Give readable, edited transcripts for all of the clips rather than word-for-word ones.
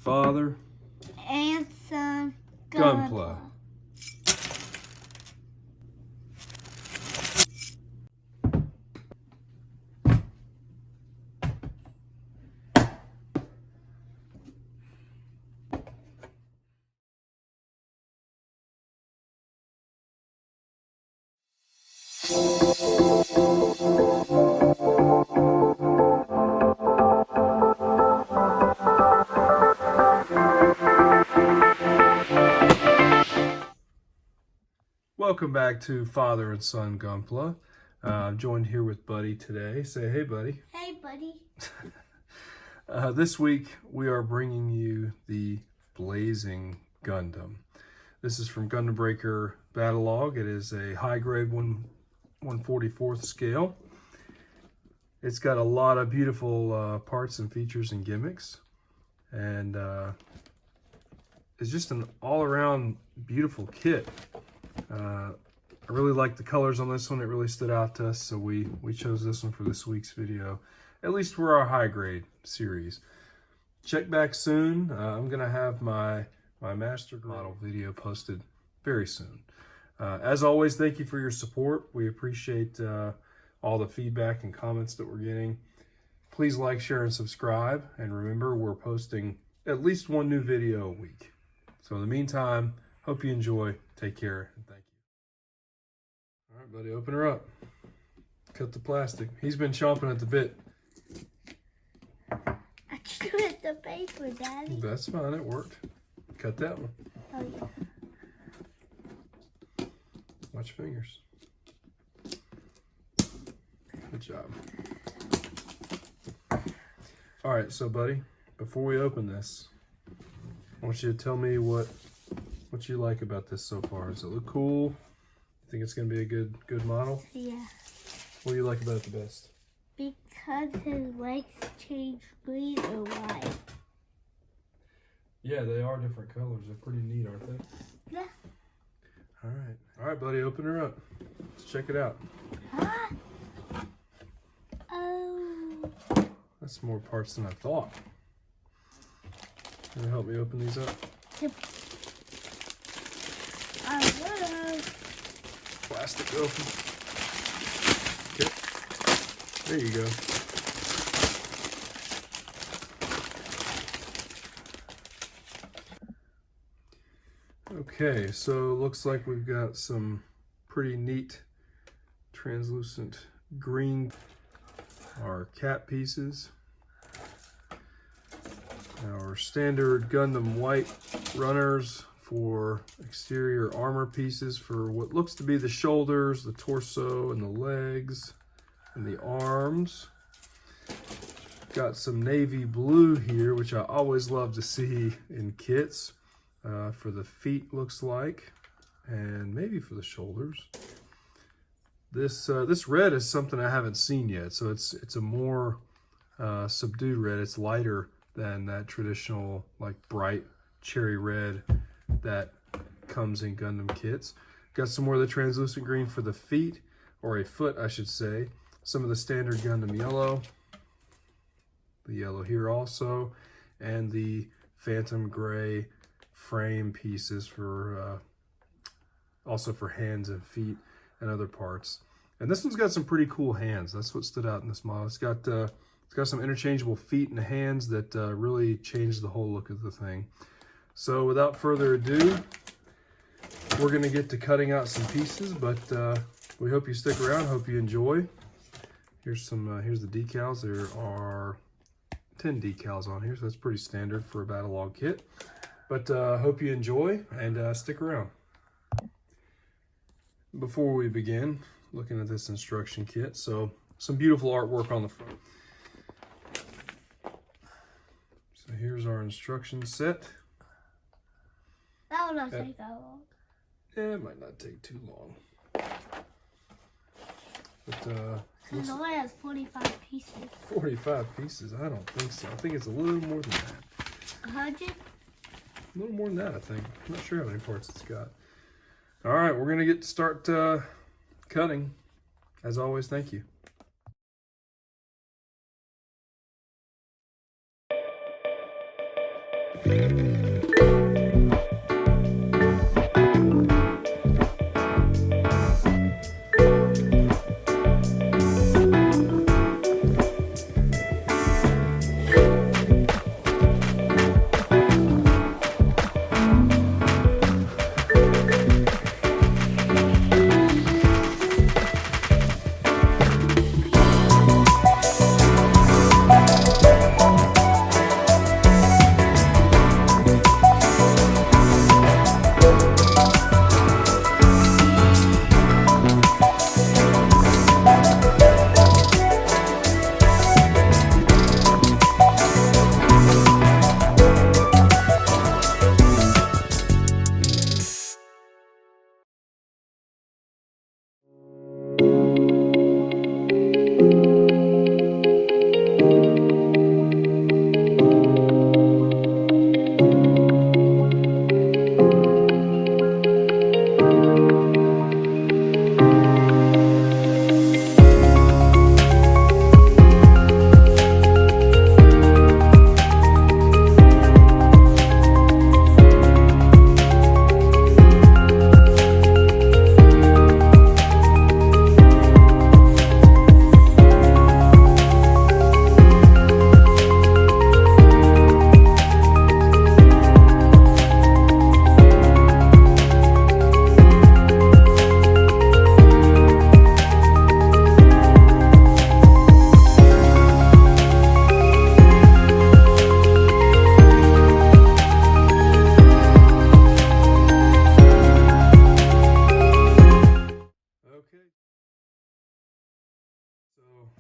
Father and Son Gunpla. Welcome back to Father and Son Gunpla. I'm joined here with Buddy today. Say hey, Buddy. Hey, buddy. This week we are bringing you the Blazing Gundam. This is from Gundam Breaker Battlogue. It is a high grade 1/44 scale. It's got a lot of beautiful parts and features and gimmicks, and it's just an all-around beautiful kit. I really like the colors on this one. It really stood out to us, so we chose this one for this week's video, at least for our high grade series. Check back soon. I'm gonna have my master model video posted very soon. As always, thank you for your support. We appreciate all the feedback and comments that we're getting. Please like, share, and subscribe. And remember, we're posting at least one new video a week. So in the meantime, hope you enjoy. Take care, and thank you. All right, buddy, open her up. Cut the plastic. He's been chomping at the bit. I chewed the paper, Daddy. That's fine, it worked. Cut that one. Oh, yeah. Watch your fingers. Good job. All right, so buddy, before we open this, I want you to tell me what you like about this so far. Does it look cool? You think it's gonna be a good model? Yeah. What do you like about it the best? Because his legs change green or white. Yeah, they are different colors. They're pretty neat, aren't they? Yeah. All right, buddy, open her up. Let's check it out. Huh? Oh. That's more parts than I thought. Can you help me open these up? Yep. I will. Plastic open. Okay. There you go. Okay, so it looks like we've got some pretty neat translucent green, our cap pieces, our standard Gundam white runners for exterior armor pieces for what looks to be the shoulders, the torso, and the legs, and the arms. Got some navy blue here, which I always love to see in kits. For the feet, looks like, and maybe for the shoulders. This red is something I haven't seen yet, so it's a more subdued red. It's lighter than that traditional like bright cherry red that comes in Gundam kits. Got some more of the translucent green for the feet, or a foot I should say. Some of the standard Gundam yellow, the yellow here also, and the phantom gray frame pieces for also for hands and feet and other parts. And this one's got some pretty cool hands. That's what stood out in this model. It's got some interchangeable feet and hands that really changed the whole look of the thing. So without further ado, we're gonna get to cutting out some pieces, but we hope you stick around, hope you enjoy. Here's the decals. There are 10 decals on here, so that's pretty standard for a Battlogue kit. But hope you enjoy and stick around. Before we begin, looking at this instruction kit, so some beautiful artwork on the front. So here's our instruction set. That will not take that long. Yeah, it might not take too long. But It only has 45 pieces. 45 pieces? I don't think so. I think it's a little more than that. 100? A little more than that, I think. I'm not sure how many parts it's got. All right, we're going to get to start cutting. As always, thank you.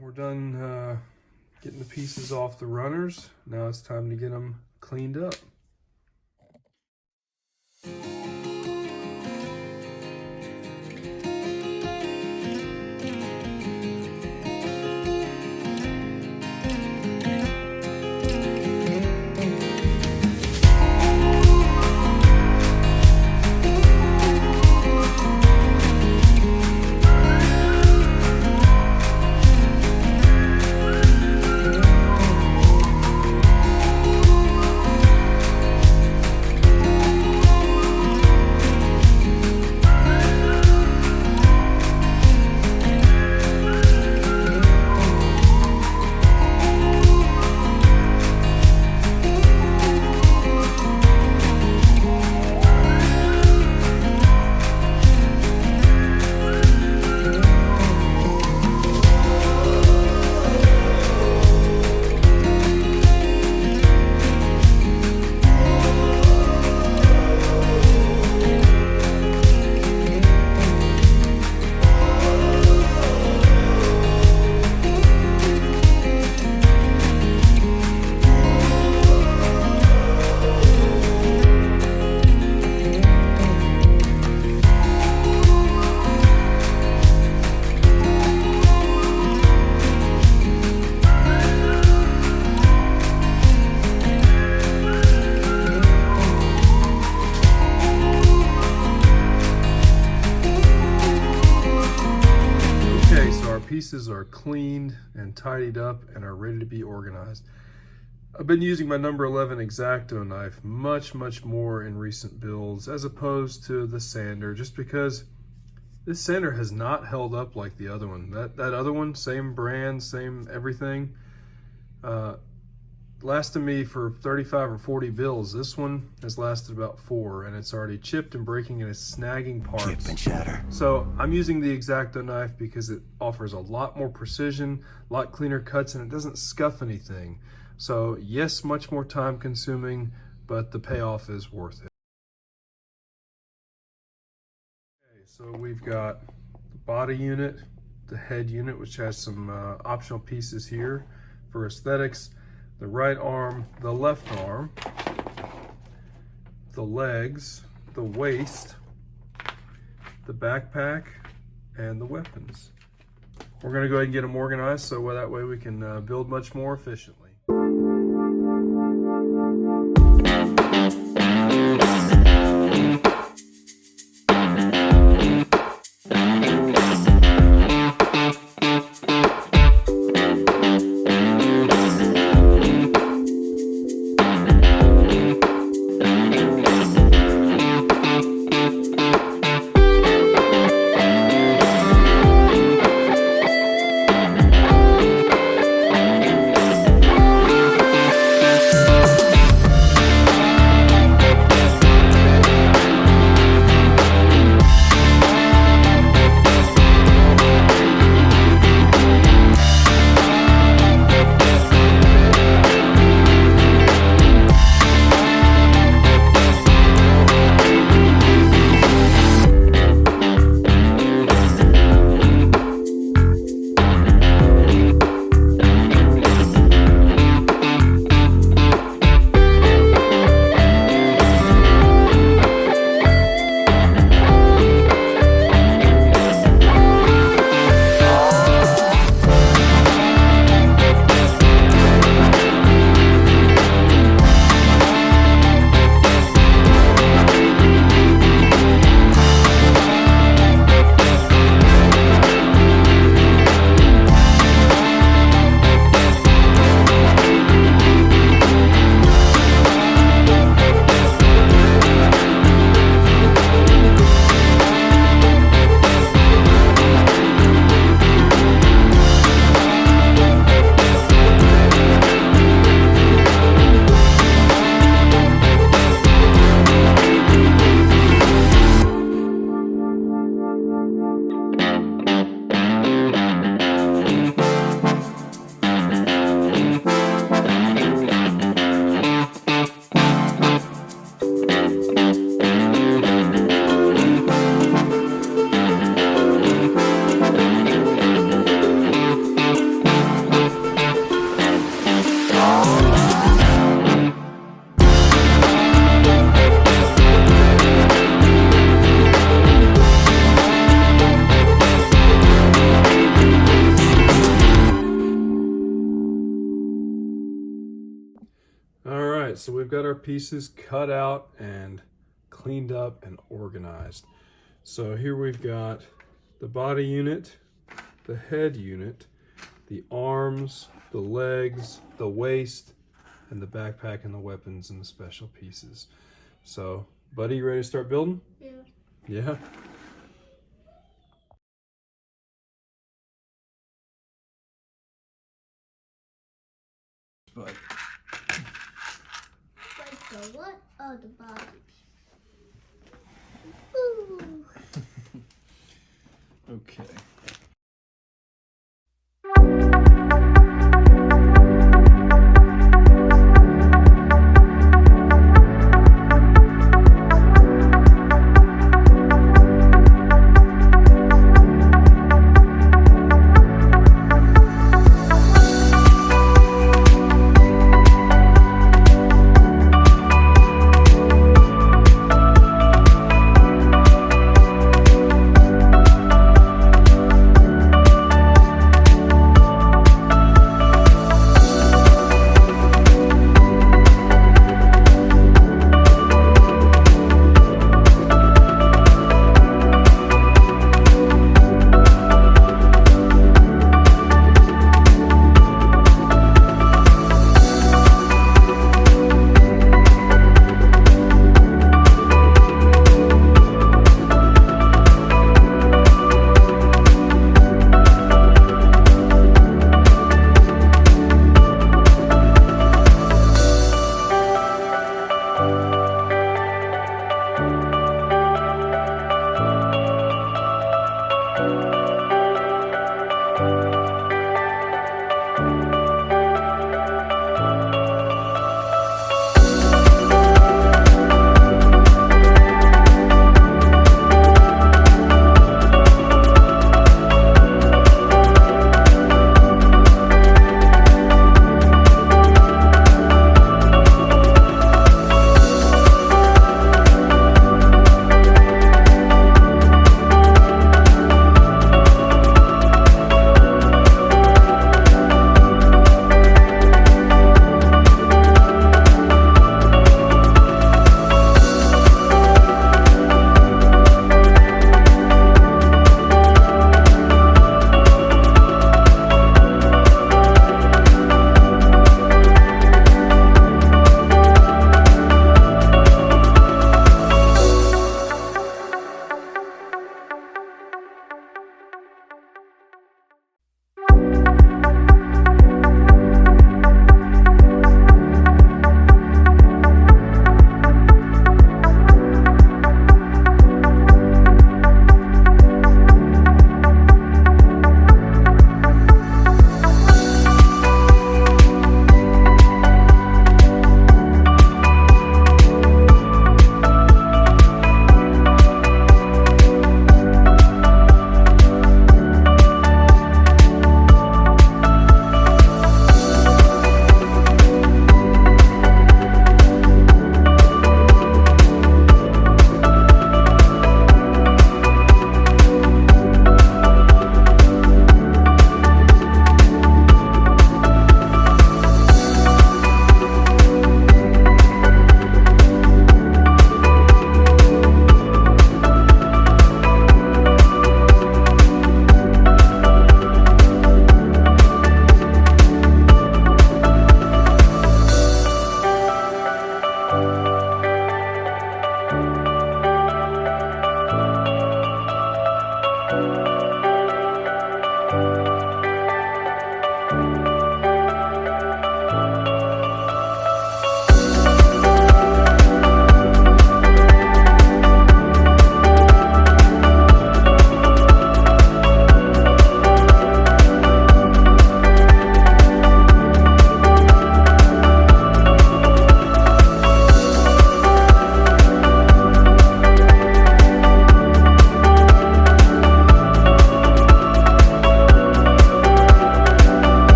We're done getting the pieces off the runners. Now it's time to get them cleaned up. Pieces are cleaned and tidied up and are ready to be organized. I've been using my number 11 X-Acto knife much more in recent builds as opposed to the sander, just because this sander has not held up like the other one. That other one, same brand, same everything, lasted me for 35 or 40 builds. This one has lasted about 4, and it's already chipped and breaking and it's snagging parts. Chip and shatter. So I'm using the X-Acto knife because it offers a lot more precision, a lot cleaner cuts, and it doesn't scuff anything. So yes, much more time consuming, but the payoff is worth it. Okay, so we've got the body unit, the head unit, which has some optional pieces here for aesthetics. The right arm, the left arm, the legs, the waist, the backpack, and the weapons. We're going to go ahead and get them organized so that way we can build much more efficiently. All right, so we've got our pieces cut out and cleaned up and organized. So here we've got the body unit, the head unit, the arms, the legs, the waist, and the backpack and the weapons and the special pieces. So, buddy, you ready to start building? Yeah. Yeah? But Like the what? Oh, the body. Ooh. okay.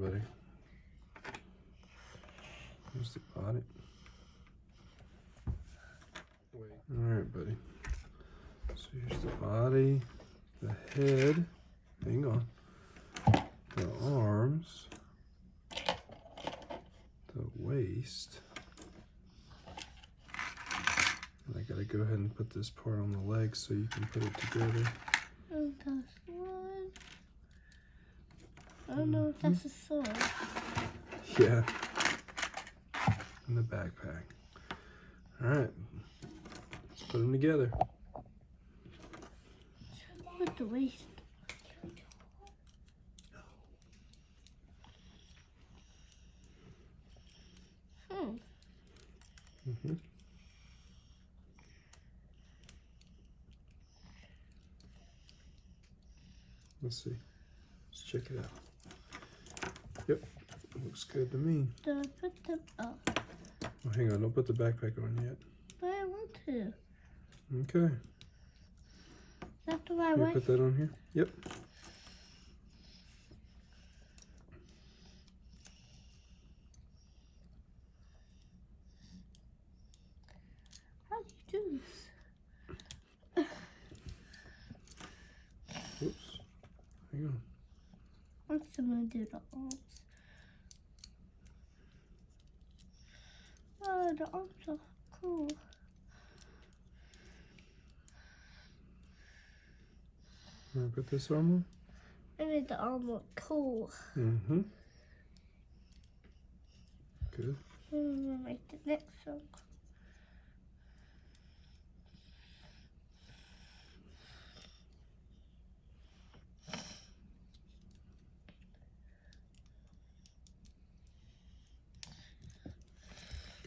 buddy. Here's the body. Wait. Alright, buddy. So here's the body, the head, hang on, the arms, the waist. And I gotta go ahead and put this part on the legs so you can put it together. Oh, that's one. I don't know if that's a sword. Yeah. In the backpack. Alright. Let's put them together. Put the waist. Mm-hmm. Let's see. Let's check it out. Yep. Looks good to me. Do I put them up? Oh, hang on. Don't put the backpack on yet. But I want to. Okay. After my Can you wife. put that on here? Yep. How do you do this? Oops. Hang on. I'm still gonna do the arms. Oh, the arms are cool. Want to put this on? I made the arm look cool. Mm-hmm. Good. I'm gonna make the next one.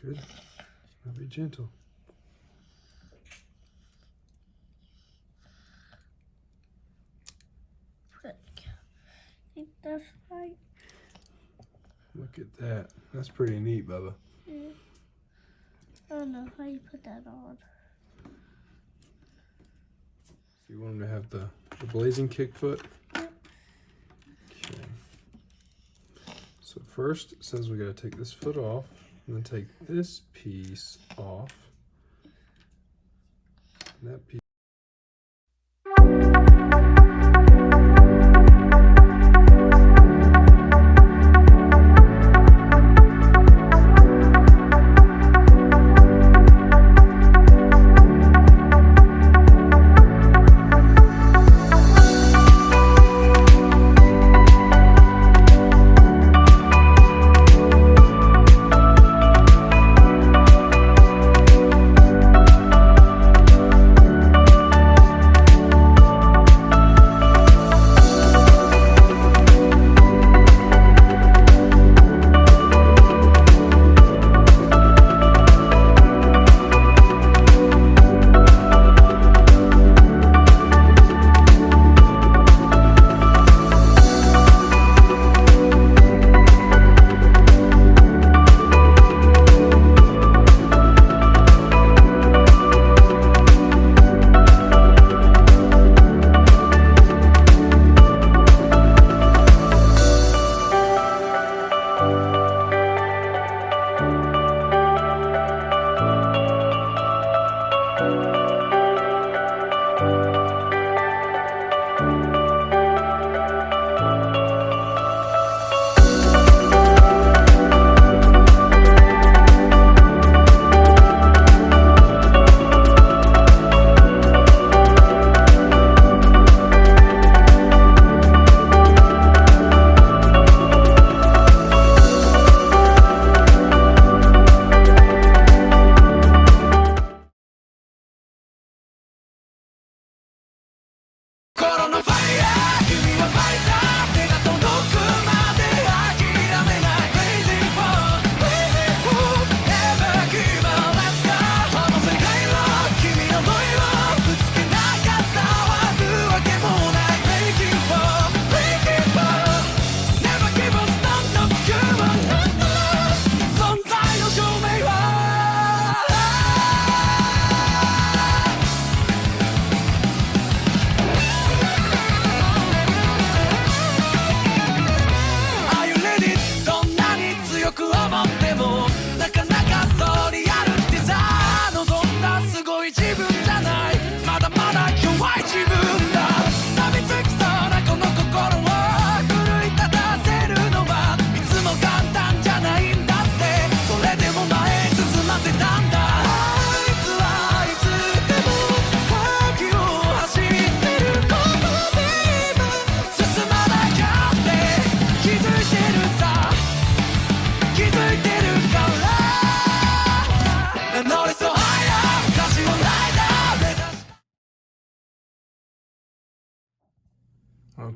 Good. Now be gentle. I think that's right. Look at that. That's pretty neat, Bubba. Yeah. I don't know how you put that on. So you want him to have the blazing kick foot? Yep. Okay. So first, it says we got to take this foot off, and then take this piece off. And that piece.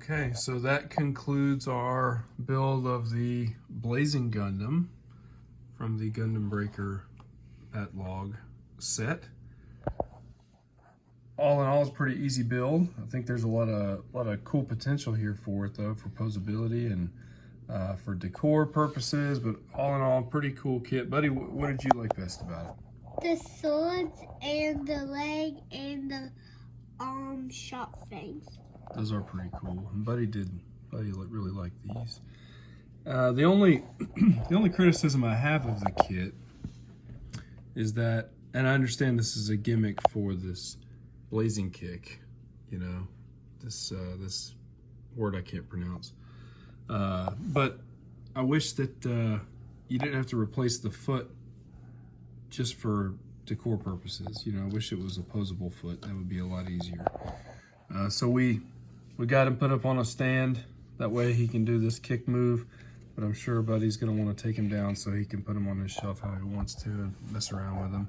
Okay, so that concludes our build of the Blazing Gundam from the Gundam Breaker Battlogue set. All in all, it's a pretty easy build. I think there's a lot of cool potential here for it, though, for posability and for decor purposes. But all in all, pretty cool kit. Buddy, what did you like best about it? The swords and the leg and the shot things. Those are pretty cool. And Buddy really liked these. The only criticism I have of the kit is that, and I understand this is a gimmick for this blazing kick, you know, this word I can't pronounce. But I wish that you didn't have to replace the foot just for decor purposes. You know, I wish it was a posable foot. That would be a lot easier. So we got him put up on a stand. That way he can do this kick move. But I'm sure Buddy's going to want to take him down so he can put him on his shelf how he wants to and mess around with him.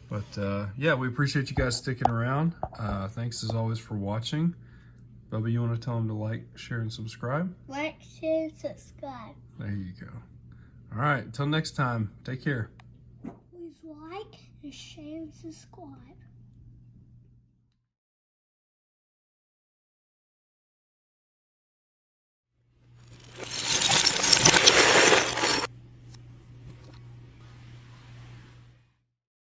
But yeah, we appreciate you guys sticking around. Thanks as always for watching. Bubba, you want to tell them to like, share, and subscribe? Like, share, and subscribe. There you go. All right, until next time, take care. Please like and share and subscribe.